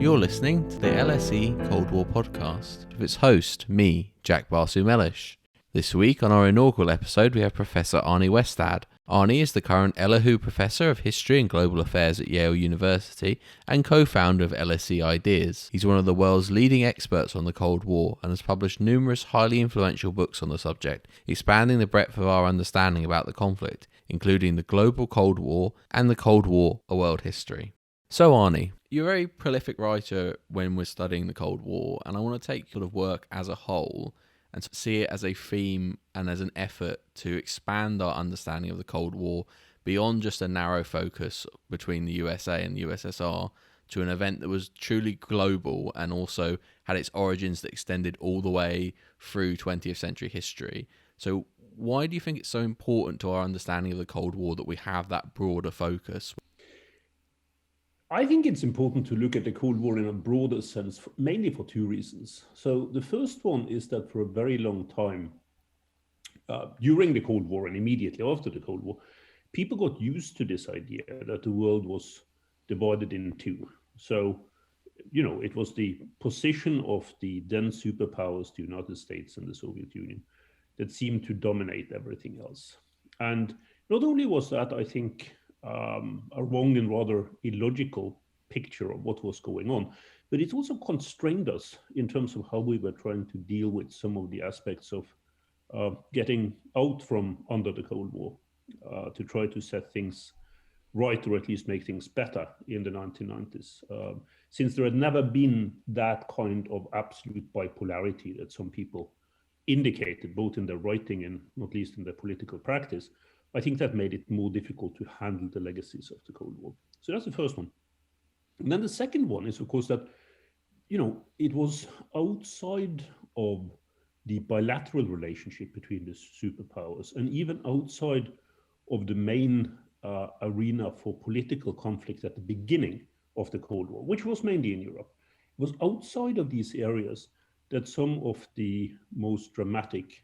You're listening to the LSE Cold War Podcast with its host, me, Jack Basu-Mellish. This week on our inaugural episode we have Professor Arne Westad. Arne is the current Elihu Professor of History and Global Affairs at Yale University and co-founder of LSE IDEAS. He's one of the world's leading experts on the Cold War and has published numerous highly influential books on the subject, expanding the breadth of our understanding about the conflict, including the global Cold War and the Cold War, a world history. So Arne, you're a very prolific writer when we're studying the Cold War, and I want to take your work as a whole and see it as a theme and as an effort to expand our understanding of the Cold War beyond just a narrow focus between the USA and the USSR to an event that was truly global and also had its origins that extended all the way through 20th century history. So why do you think it's so important to our understanding of the Cold War that we have that broader focus? I think it's important to look at the Cold War in a broader sense, mainly for two reasons. So the first one is that for a very long time, during the Cold War and immediately after the Cold War, people got used to this idea that the world was divided in two. So, it was the position of the then superpowers, the United States and the Soviet Union, that seemed to dominate everything else. And not only was that, I think, a wrong and rather illogical picture of what was going on, but it also constrained us in terms of how we were trying to deal with some of the aspects of getting out from under the Cold War to try to set things right, or at least make things better in the 1990s. Since there had never been that kind of absolute bipolarity that some people indicated, both in their writing and not least in their political practice, I think that made it more difficult to handle the legacies of the Cold War. So that's the first one. And then the second one is, of course, that, it was outside of the bilateral relationship between the superpowers and even outside of the main arena for political conflict at the beginning of the Cold War, which was mainly in Europe. It was outside of these areas that some of the most dramatic,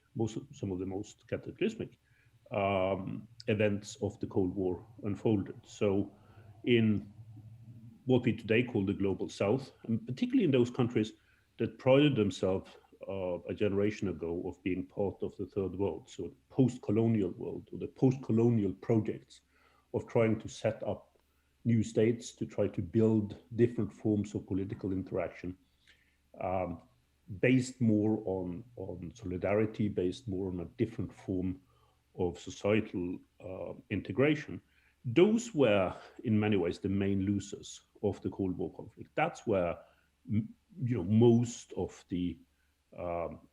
some of the most cataclysmic events of the Cold War unfolded. So in what we today call the Global South, and particularly in those countries that prided themselves a generation ago of being part of the Third World, so the post-colonial world, or the post-colonial projects of trying to set up new states, to try to build different forms of political interaction, based more on solidarity, based more on a different form of societal integration. Those were in many ways the main losers of the Cold War conflict. That's where most of the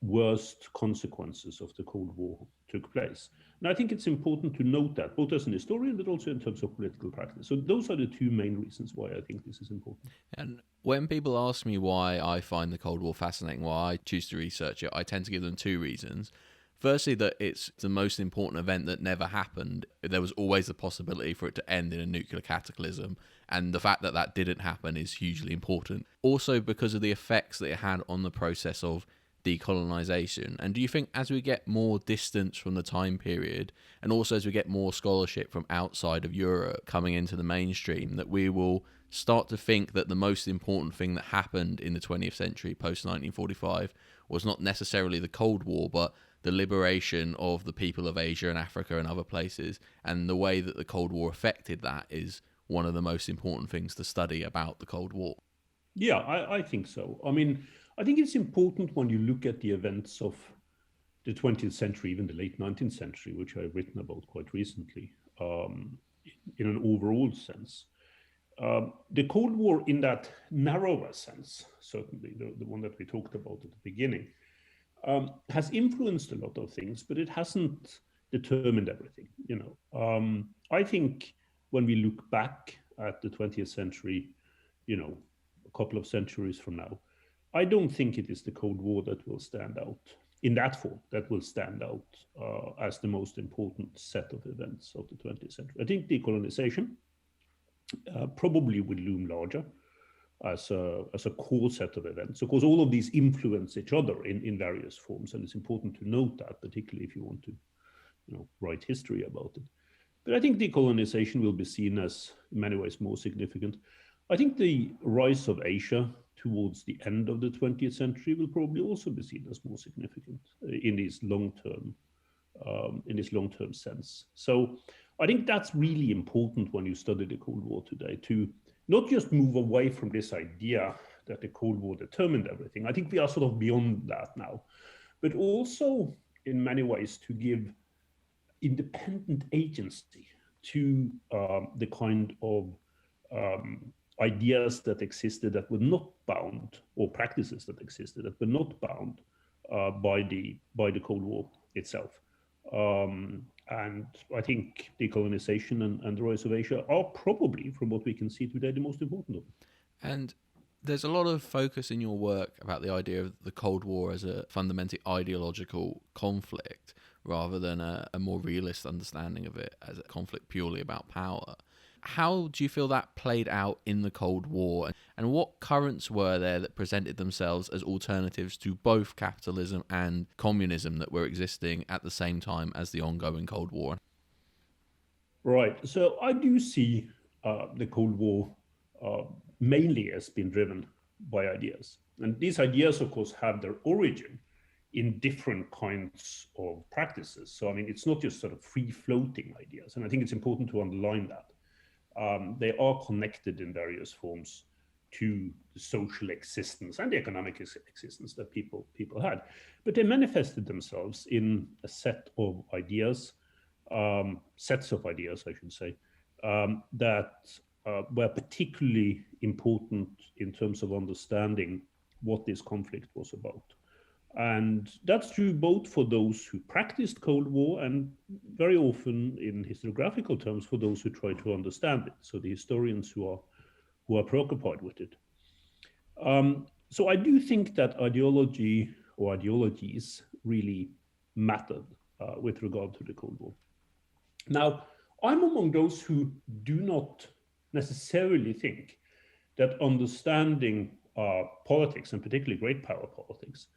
worst consequences of the Cold War took place. And I think it's important to note that, both as an historian but also in terms of political practice. So those are the two main reasons why I think this is important. And when people ask me why I find the Cold War fascinating, why I choose to research it, I tend to give them two reasons. Firstly, that it's the most important event that never happened. There was always the possibility for it to end in a nuclear cataclysm, and the fact that that didn't happen is hugely important. Also because of the effects that it had on the process of decolonisation. And do you think as we get more distance from the time period, and also as we get more scholarship from outside of Europe coming into the mainstream, that we will start to think that the most important thing that happened in the 20th century post-1945 was not necessarily the Cold War, but the liberation of the people of Asia and Africa and other places, and the way that the Cold War affected that is one of the most important things to study about the Cold War? Yeah, I think so. I mean, I think it's important when you look at the events of the 20th century, even the late 19th century, which I've written about quite recently, in an overall sense. The Cold War, in that narrower sense, certainly the one that we talked about at the beginning, has influenced a lot of things, but it hasn't determined everything. I think when we look back at the 20th century, a couple of centuries from now, I don't think it is the Cold War that will stand out in that form, that will stand out as the most important set of events of the 20th century. I think decolonisation probably will loom larger as a core set of events. Of course, all of these influence each other in various forms, and it's important to note that, particularly if you want to write history about it. But I think decolonisation will be seen as, in many ways, more significant. I think the rise of Asia towards the end of the 20th century will probably also be seen as more significant in this long-term sense. So I think that's really important when you study the Cold War today, to not just move away from this idea that the Cold War determined everything. I think we are sort of beyond that now, but also in many ways to give independent agency to the kind of ideas that existed that were not bound, or practices that existed that were not bound by the Cold War itself. And I think decolonization and the rise of Asia are probably, from what we can see today, the most important of them. And there's a lot of focus in your work about the idea of the Cold War as a fundamentally ideological conflict, rather than a more realist understanding of it as a conflict purely about power. How do you feel that played out in the Cold War? And what currents were there that presented themselves as alternatives to both capitalism and communism that were existing at the same time as the ongoing Cold War? Right. So I do see the Cold War mainly as being driven by ideas. And these ideas, of course, have their origin in different kinds of practices. So, I mean, it's not just sort of free-floating ideas. And I think it's important to underline that. They are connected in various forms to the social existence and the economic existence that people had. But they manifested themselves in a set of ideas, sets of ideas, I should say, that were particularly important in terms of understanding what this conflict was about. And that's true both for those who practiced Cold War and very often in historiographical terms for those who try to understand it. So the historians who are preoccupied with it. So I do think that ideology or ideologies really mattered with regard to the Cold War. Now, I'm among those who do not necessarily think that understanding politics, and particularly great power politics,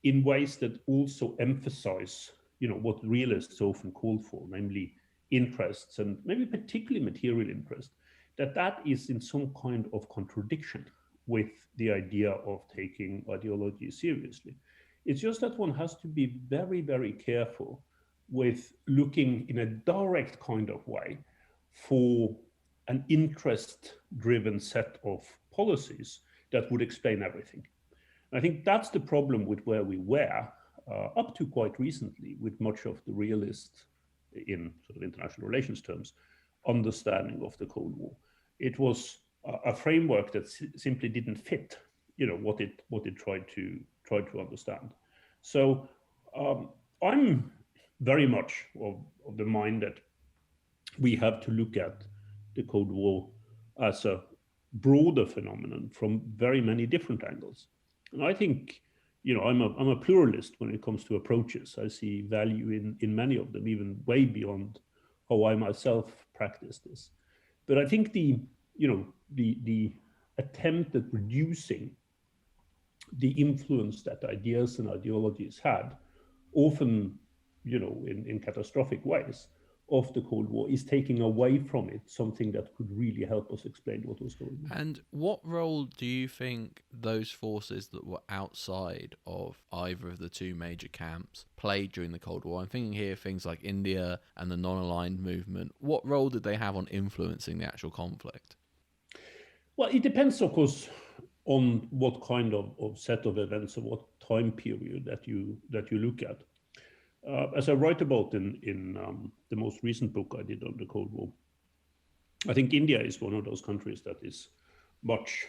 in ways that also emphasize, what realists often call for, namely interests, and maybe particularly material interest, that is in some kind of contradiction with the idea of taking ideology seriously. It's just that one has to be very, very careful with looking in a direct kind of way for an interest-driven set of policies that would explain everything. I think that's the problem with where we were up to quite recently with much of the realist, in sort of international relations terms, understanding of the Cold War. It was a framework that simply didn't fit, what it tried to understand. So I'm very much of the mind that we have to look at the Cold War as a broader phenomenon from very many different angles. And I think, I'm a pluralist when it comes to approaches. I see value in many of them, even way beyond how I myself practice this. But I think the attempt at reducing the influence that ideas and ideologies had, often, in catastrophic ways, of the Cold War, is taking away from it something that could really help us explain what was going on. And what role do you think those forces that were outside of either of the two major camps played during the Cold War? I'm thinking here things like India and the non-aligned movement. What role did they have on influencing the actual conflict? Well, it depends, of course, on what kind of set of events or what time period that you look at. As I write about in the most recent book I did on the Cold War, I think India is one of those countries that is much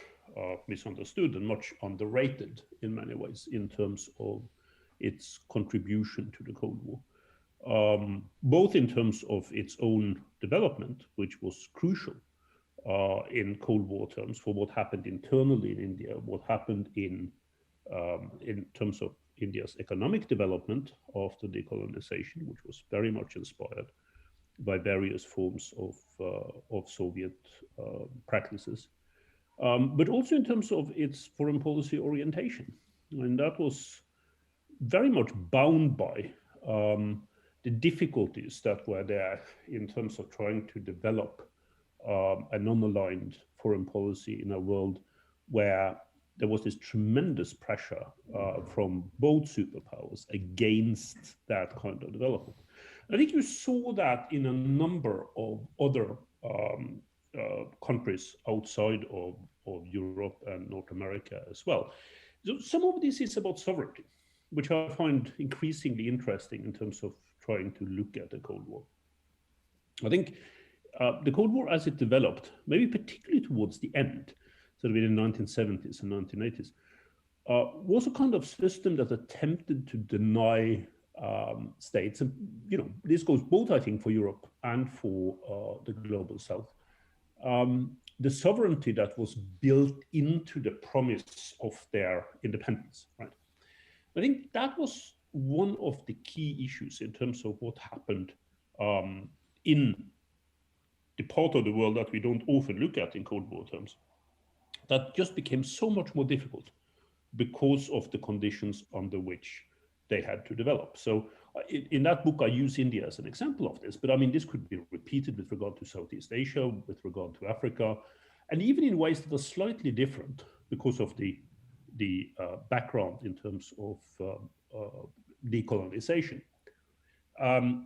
misunderstood and much underrated in many ways in terms of its contribution to the Cold War, both in terms of its own development, which was crucial in Cold War terms for what happened internally in India, what happened in terms of India's economic development after decolonization, which was very much inspired by various forms of Soviet practices, but also in terms of its foreign policy orientation. And that was very much bound by the difficulties that were there in terms of trying to develop a non-aligned foreign policy in a world where there was this tremendous pressure from both superpowers against that kind of development. I think you saw that in a number of other countries outside of Europe and North America as well. So some of this is about sovereignty, which I find increasingly interesting in terms of trying to look at the Cold War. I think the Cold War as it developed, maybe particularly towards the end, sort of in the 1970s and 1980s, was a kind of system that attempted to deny states, and this goes both, I think, for Europe and for the global South, the sovereignty that was built into the promise of their independence, right? I think that was one of the key issues in terms of what happened in the part of the world that we don't often look at in Cold War terms, that just became so much more difficult because of the conditions under which they had to develop. So in that book, I use India as an example of this, but I mean, this could be repeated with regard to Southeast Asia, with regard to Africa, and even in ways that are slightly different because of the background in terms of decolonisation.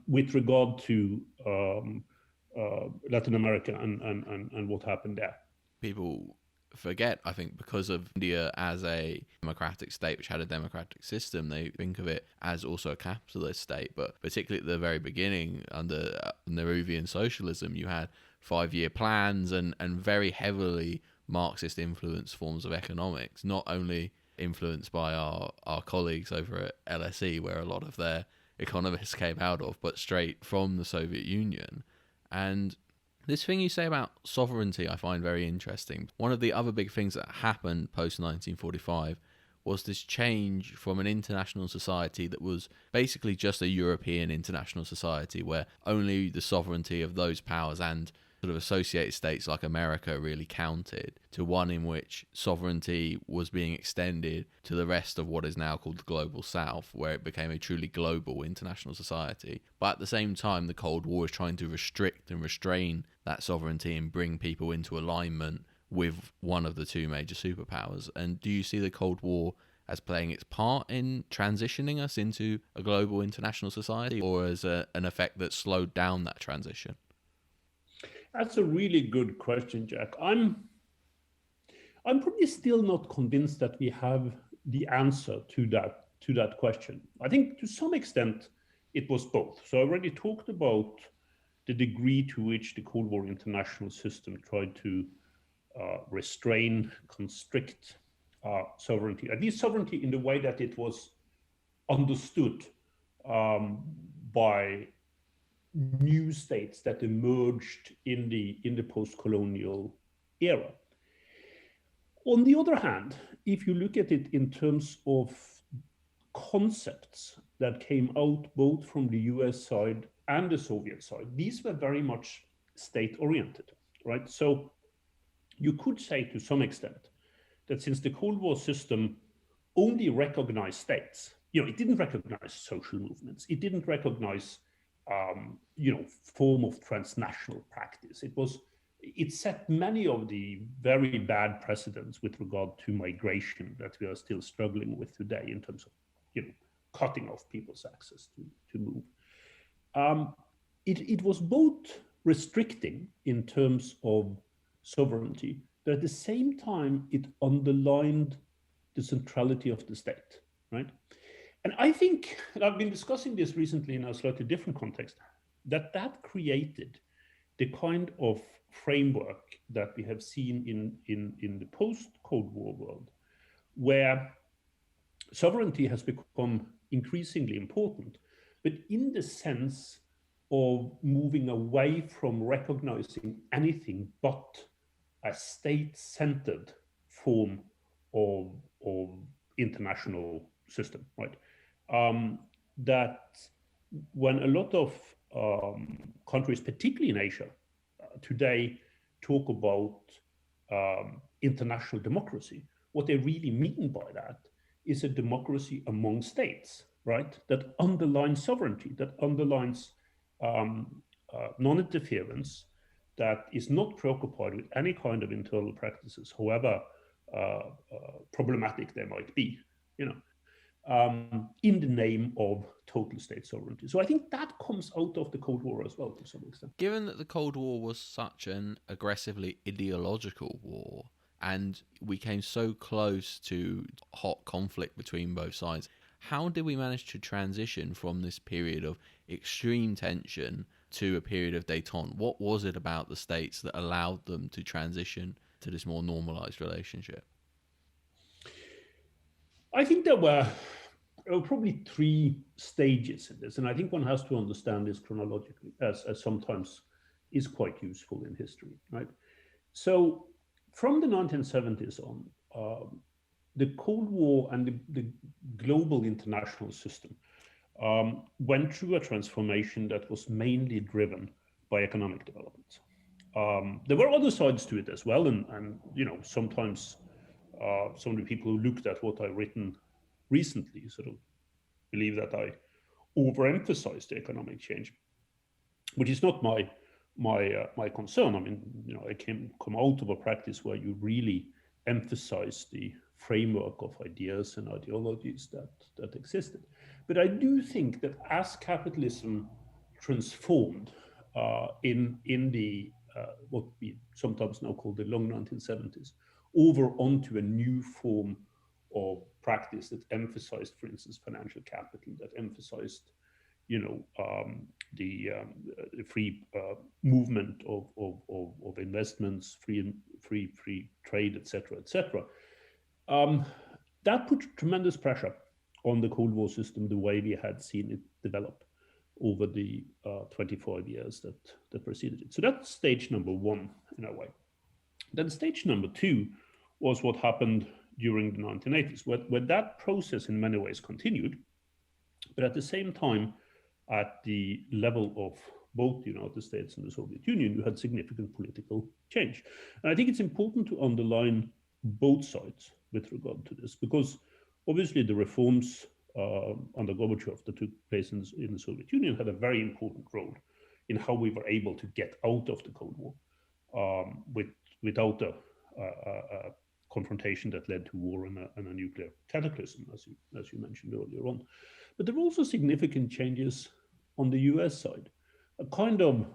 With regard to Latin America and what happened there. People forget, I think, because of India as a democratic state which had a democratic system, they think of it as also a capitalist state. But particularly at the very beginning, under Nehruvian socialism, you had 5-year plans and very heavily Marxist influenced forms of economics, not only influenced by our colleagues over at LSE, where a lot of their economists came out of, but straight from the Soviet Union. And this thing you say about sovereignty I find very interesting. One of the other big things that happened post-1945 was this change from an international society that was basically just a European international society where only the sovereignty of those powers and sort of associated states like America really counted, to one in which sovereignty was being extended to the rest of what is now called the Global South, where it became a truly global international society. But at the same time, the Cold War is trying to restrict and restrain that sovereignty and bring people into alignment with one of the two major superpowers. And do you see the Cold War as playing its part in transitioning us into a global international society, or as an effect that slowed down that transition? That's a really good question, Jack. I'm probably still not convinced that we have the answer to that question. I think to some extent it was both. So I already talked about the degree to which the Cold War international system tried to restrain, constrict sovereignty, at least sovereignty in the way that it was understood by new states that emerged in the post-colonial era. On the other hand, if you look at it in terms of concepts that came out both from the US side and the Soviet side, these were very much state-oriented, right? So you could say to some extent that since the Cold War system only recognized states, it didn't recognize social movements, it didn't recognize form of transnational practice. It set many of the very bad precedents with regard to migration that we are still struggling with today in terms of, cutting off people's access to move. It was both restricting in terms of sovereignty, but at the same time, it underlined the centrality of the state, right? And I think, and I've been discussing this recently in a slightly different context, that created the kind of framework that we have seen in the post-Cold War world, where sovereignty has become increasingly important, but in the sense of moving away from recognizing anything but a state-centered form of international system, right? That when a lot of countries, particularly in Asia, today talk about international democracy, what they really mean by that is a democracy among states, right? That underlines sovereignty, that underlines non-interference, that is not preoccupied with any kind of internal practices, however problematic they might be, in the name of total state sovereignty. So I think that comes out of the Cold War as well, to some extent. Given that the Cold War was such an aggressively ideological war, and we came so close to hot conflict between both sides, how did we manage to transition from this period of extreme tension to a period of détente? What was it about the states that allowed them to transition to this more normalized relationship? I think there were probably three stages in this, and I think one has to understand this chronologically, as sometimes is quite useful in history, right? So from the 1970s on, the Cold War and the global international system went through a transformation that was mainly driven by economic development. There were other sides to it as well, and sometimes some of the people who looked at what I've written recently sort of believe that I overemphasized the economic change, which is not my concern. I mean, I come out of a practice where you really emphasize the framework of ideas and ideologies that existed. But I do think that as capitalism transformed in the what we sometimes now call the long 1970s, over onto a new form of practice that emphasized, for instance, financial capital, that emphasized, the free movement of investments, free trade, etc., etc. That put tremendous pressure on the Cold War system, the way we had seen it develop over the 25 years that preceded it. So that's stage number one in a way. Then stage number two was what happened during the 1980s, where that process in many ways continued, but at the same time, at the level of both the United States and the Soviet Union, you had significant political change. And I think it's important to underline both sides with regard to this, because obviously the reforms under Gorbachev that took place in the Soviet Union had a very important role in how we were able to get out of the Cold War without a confrontation that led to war and a nuclear cataclysm, as you mentioned earlier on. But there were also significant changes on the US side, a kind of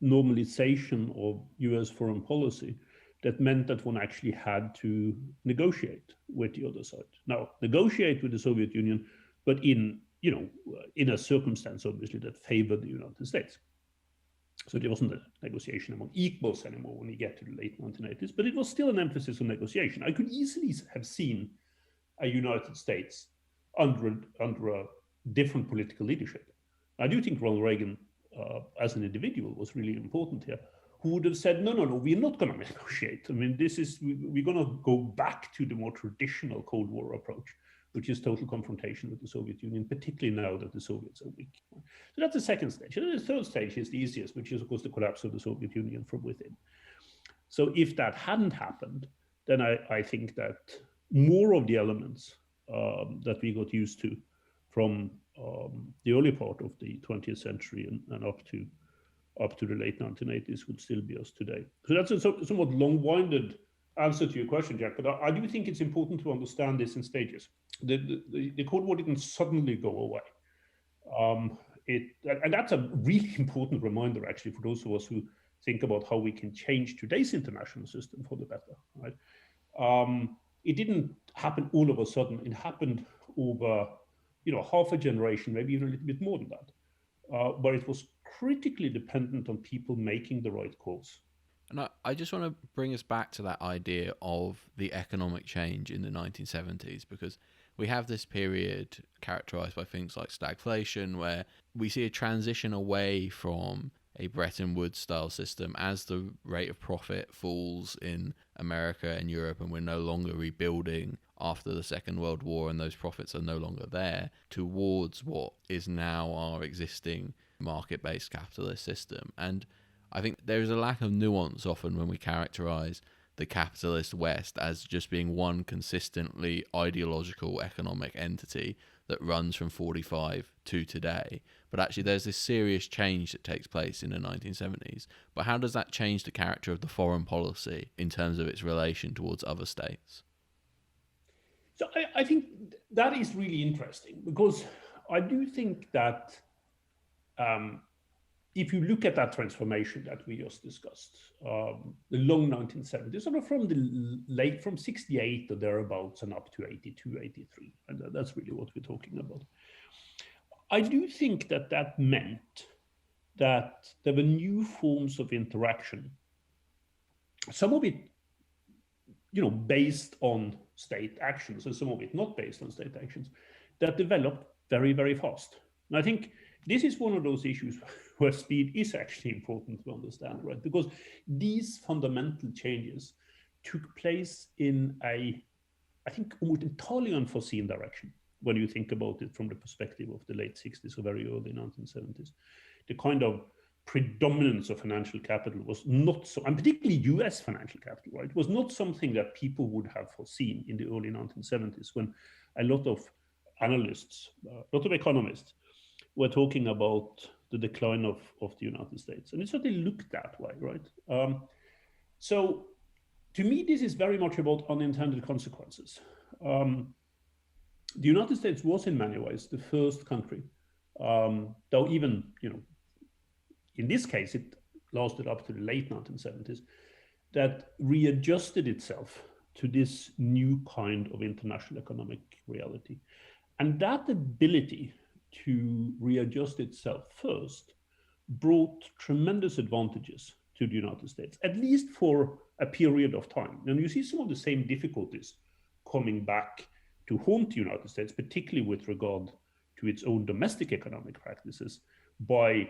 normalization of US foreign policy that meant that one actually had to negotiate with the other side. Now, negotiate with the Soviet Union, but in a circumstance, obviously, that favored the United States. So there wasn't a negotiation among equals anymore when we get to the late 1980s, but it was still an emphasis on negotiation. I could easily have seen a United States under a different political leadership. I do think Ronald Reagan, as an individual, was really important here, who would have said, no, we're not going to negotiate. I mean, we're going to go back to the more traditional Cold War approach, which is total confrontation with the Soviet Union, particularly now that the Soviets are weak. So that's the second stage. And then the third stage is the easiest, which is, of course, the collapse of the Soviet Union from within. So if that hadn't happened, then I think that more of the elements that we got used to from the early part of the 20th century and up to the late 1980s would still be us today. So that's a somewhat long-winded answer to your question, Jack, but I do think it's important to understand this in stages. The Cold War didn't suddenly go away. And that's a really important reminder, actually, for those of us who think about how we can change today's international system for the better, right? It didn't happen all of a sudden. It happened over, half a generation, maybe even a little bit more than that. But it was critically dependent on people making the right calls. And I just want to bring us back to that idea of the economic change in the 1970s, because we have this period characterized by things like stagflation, where we see a transition away from a Bretton Woods style system as the rate of profit falls in America and Europe, and we're no longer rebuilding after the Second World War and those profits are no longer there, towards what is now our existing market-based capitalist system. And I think there is a lack of nuance often when we characterize the capitalist West as just being one consistently ideological economic entity that runs from 45 to today. But actually there's this serious change that takes place in the 1970s. But how does that change the character of the foreign policy in terms of its relation towards other states? So I think that is really interesting, because I do think that if you look at that transformation that we just discussed, the long 1970s, sort of from 68 or thereabouts and up to 82, 83, and that's really what we're talking about. I do think that that meant that there were new forms of interaction, some of it, based on state actions, and some of it not based on state actions, that developed very, very fast. And I think this is one of those issues where speed is actually important to understand, right? Because these fundamental changes took place in I think, almost entirely unforeseen direction when you think about it from the perspective of the late 60s or very early 1970s. The kind of predominance of financial capital was not so, and particularly US financial capital, right, was not something that people would have foreseen in the early 1970s, when a lot of analysts, a lot of economists were talking about the decline of the United States. And it certainly looked that way, right? So to me, this is very much about unintended consequences. The United States was in many ways the first country, though even, in this case, it lasted up to the late 1970s, that readjusted itself to this new kind of international economic reality. And that ability to readjust itself first brought tremendous advantages to the United States, at least for a period of time. And you see some of the same difficulties coming back to haunt the United States, particularly with regard to its own domestic economic practices by,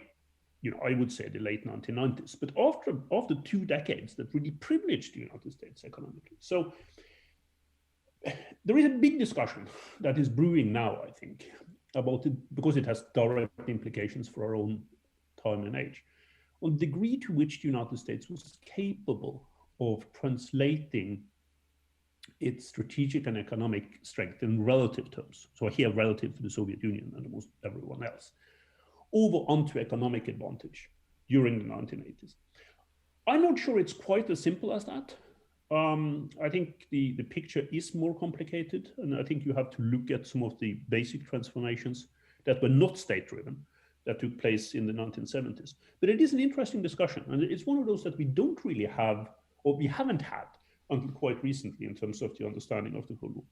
I would say the late 1990s, but after 2 decades that really privileged the United States economically. So there is a big discussion that is brewing now, I think, about it, because it has direct implications for our own time and age, on the degree to which the United States was capable of translating its strategic and economic strength in relative terms, so here relative to the Soviet Union and almost everyone else, over onto economic advantage during the 1980s. I'm not sure it's quite as simple as that. I think the picture is more complicated, and I think you have to look at some of the basic transformations that were not state-driven that took place in the 1970s. But it is an interesting discussion, and it's one of those that we don't really have, or we haven't had until quite recently in terms of the understanding of the Cold War.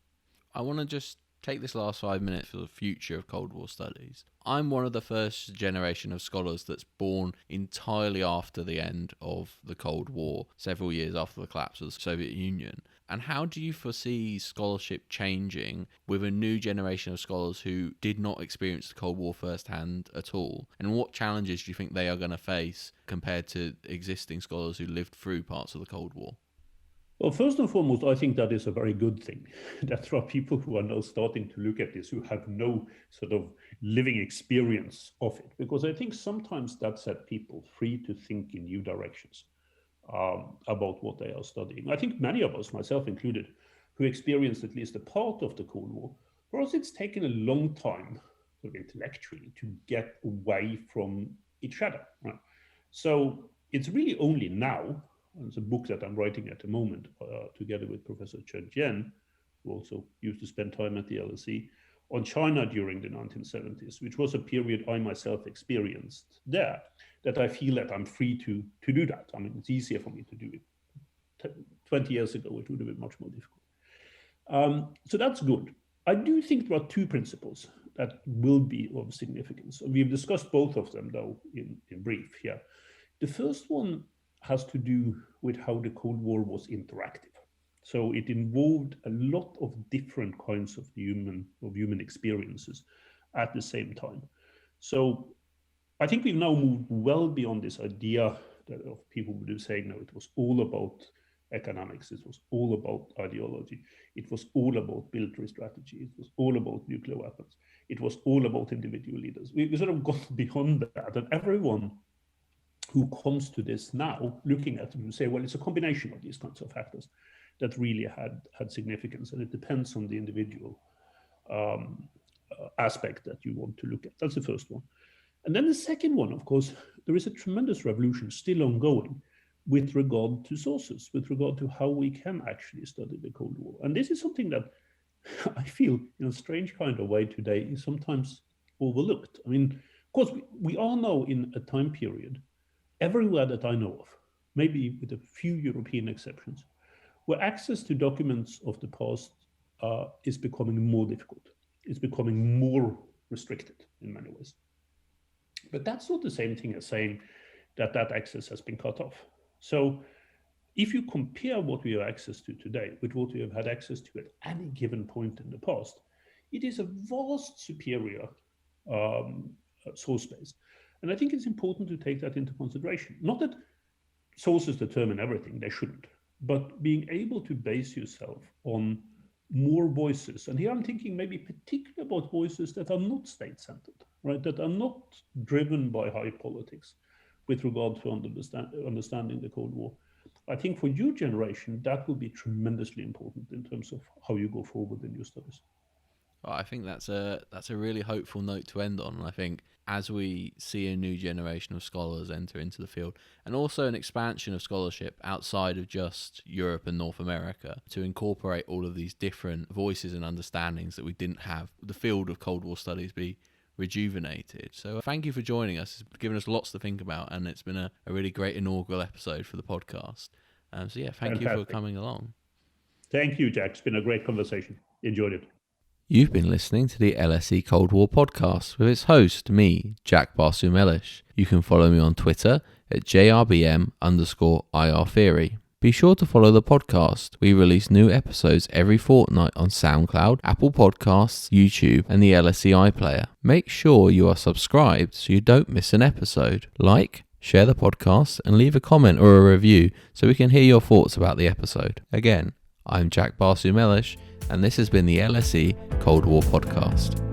I want to just take this last 5 minutes for the future of Cold War studies. I'm one of the first generation of scholars that's born entirely after the end of the Cold War, several years after the collapse of the Soviet Union. And how do you foresee scholarship changing with a new generation of scholars who did not experience the Cold War firsthand at all? And what challenges do you think they are going to face compared to existing scholars who lived through parts of the Cold War? Well, first and foremost, I think that is a very good thing. That there are people who are now starting to look at this who have no sort of living experience of it, because I think sometimes that set people free to think in new directions about what they are studying. I think many of us, myself included, who experienced at least a part of the Cold War, for us it's taken a long time, sort of intellectually, to get away from its shadow. Right? So it's really only now. It's a book that I'm writing at the moment together with Professor Chen Jian, who also used to spend time at the LSE, on China during the 1970s, which was a period I myself experienced there, that I feel that I'm free to do that. I mean, it's easier for me to do it. 20 years ago, it would have been much more difficult. So that's good. I do think there are two principles that will be of significance. We've discussed both of them, though, in brief here. The first one has to do with how the Cold War was interactive. So it involved a lot of different kinds of human experiences at the same time. So I think we've now moved well beyond this idea that of people would be saying, no, it was all about economics, it was all about ideology, it was all about military strategy, it was all about nuclear weapons, it was all about individual leaders. We sort of got beyond that, and everyone who comes to this now, looking at it, and say, well, it's a combination of these kinds of factors that really had significance, and it depends on the individual aspect that you want to look at. That's the first one. And then the second one, of course, there is a tremendous revolution still ongoing with regard to sources, with regard to how we can actually study the Cold War. And this is something that I feel in a strange kind of way today is sometimes overlooked. I mean, of course, we are now in a time period, everywhere that I know of, maybe with a few European exceptions, where access to documents of the past is becoming more difficult. It's becoming more restricted in many ways. But that's not the same thing as saying that that access has been cut off. So if you compare what we have access to today with what we have had access to at any given point in the past, it is a vast superior source base. And I think it's important to take that into consideration. Not that sources determine everything, they shouldn't, but being able to base yourself on more voices. And here I'm thinking maybe particularly about voices that are not state-centered, right? That are not driven by high politics with regard to understanding the Cold War. I think for your generation, that will be tremendously important in terms of how you go forward in your studies. Well, I think that's a really hopeful note to end on. And I think as we see a new generation of scholars enter into the field, and also an expansion of scholarship outside of just Europe and North America, to incorporate all of these different voices and understandings that we didn't have, the field of Cold War studies be rejuvenated. So thank you for joining us. It's given us lots to think about, and it's been a really great inaugural episode for the podcast. So yeah, thank you for coming along. Thank you, Jack. It's been a great conversation. Enjoyed it. You've been listening to the LSE Cold War Podcast with its host, me, Jack Basu-Mellish. You can follow me on Twitter at JRBM_IR Theory. Be sure to follow the podcast. We release new episodes every fortnight on SoundCloud, Apple Podcasts, YouTube, and the LSE iPlayer. Make sure you are subscribed so you don't miss an episode. Like, share the podcast, and leave a comment or a review so we can hear your thoughts about the episode. Again, I'm Jack Basu-Mellish, and this has been the LSE Cold War Podcast.